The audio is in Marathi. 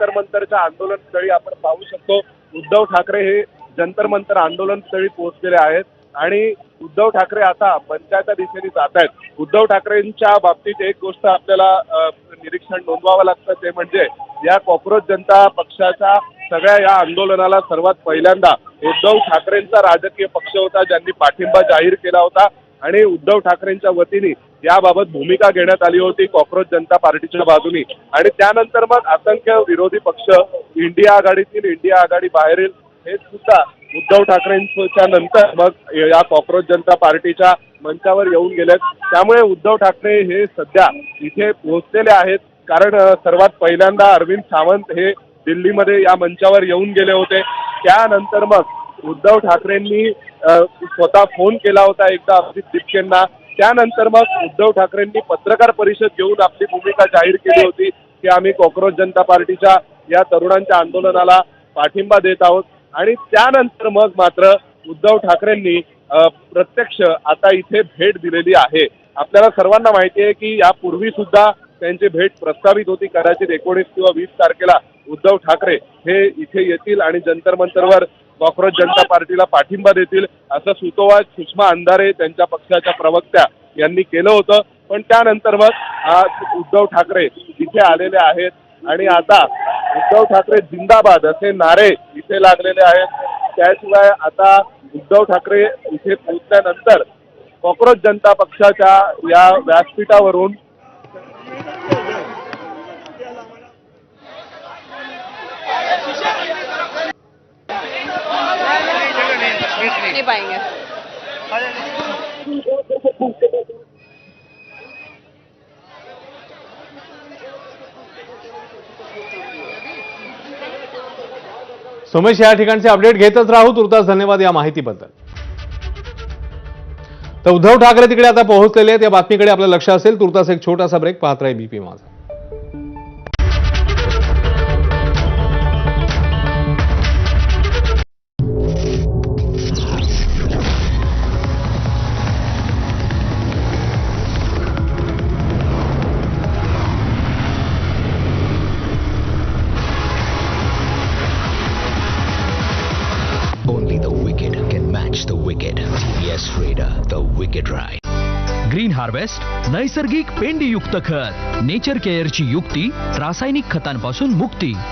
जंतर मंतरच्या आंदोलन स्थळी आपण पाहू शकतो उद्धव ठाकरे हे जंतर मंतर आंदोलन स्थळी पोहोचलेले आहेत आणि उद्धव ठाकरे आता मंचाच्या दिशेने जात आहेत. उद्धव ठाकरेंच्या बाबतीत एक गोष्ट आपल्याला निरीक्षण नोंदवावं लागतं ते म्हणजे या कॉक्रोच जनता पक्षाच्या सगळ्या या आंदोलनाला सर्वात पहिल्यांदा उद्धव ठाकरेंचा राजकीय पक्ष होता ज्यांनी पाठिंबा जाहीर केला होता आणि उद्धव ठाकरेंच्या वतीने याबाबत भूमिका घेण्यात आली होती कॉक्रोच जनता पार्टीच्या बाजूने आणि त्यानंतर मग असंख्य विरोधी पक्ष इंडिया आघाडीतील इंडिया आघाडी बाहेरील हे सुद्धा उद्धव ठाकरेंच्या नंतर मग या कॉक्रोच जनता पार्टीच्या मंचावर येऊन गेलेत. त्यामुळे उद्धव ठाकरे हे सध्या इथे पोहोचलेले आहेत कारण सर्वात पहिल्यांदा अरविंद सावंत हे दिल्लीमध्ये या मंचावर येऊन गेले होते. त्यानंतर मग उद्धव ठाकरेंनी स्वतः फोन केला होता एकदा अभिजित दिपकेंना. त्यानंतर मग उद्धव ठाकरेंनी पत्रकार परिषद घेऊन आपली भूमिका जाहीर केली होती की आम्ही कॉक्रोच जनता पार्टीच्या या तरुणांच्या आंदोलनाला पाठिंबा देत आहोत आणि त्यानंतर मग मात्र उद्धव ठाकरेंनी प्रत्यक्ष आता इथे भेट दिलेली आहे. आपल्याला सर्वांना माहिती आहे की यापूर्वी सुद्धा त्यांची भेट प्रस्तावित होती. कदाचित 19 किंवा 20 तारखेला उद्धव ठाकरे हे इथे येतील आणि जंतर मंतरवर कॉक्रोच जनता पार्टीला पाठिंबा देतील असं सुतोवाच सुषमा अंधारे त्यांच्या पक्षाच्या प्रवक्त्या यांनी केलं होतं. पण त्यानंतर मग आज उद्धव ठाकरे इथे आलेले आहेत आणि आता उद्धव ठाकरे जिंदाबाद असे नारे इथे लागलेले आहेत. त्याशिवाय आता उद्धव ठाकरे इथे पोहोचल्यानंतर कॉक्रोच जनता पक्षाच्या या व्यासपीठावरून नहीं पाएंगे. सोमेश, या ठिकाणचे अपडेट घेतच राहू. तुर्तास धन्यवाद या माहितीबद्दल. तर उद्धव ठाकरे तिकडे आता पोहोचलेले आहेत. या बातमीकडे आपलं लक्ष असेल. तुर्तास एक छोटासा ब्रेक. पाहत राहा बीपी माझा. Only the wicked can match the wicked. TVS Raider, the wicked ride. Green harvest नैसर्गिक पेंडीयुक्त खत, नेचर केअरची युक्ती, रासायनिक खतांपासून मुक्ती.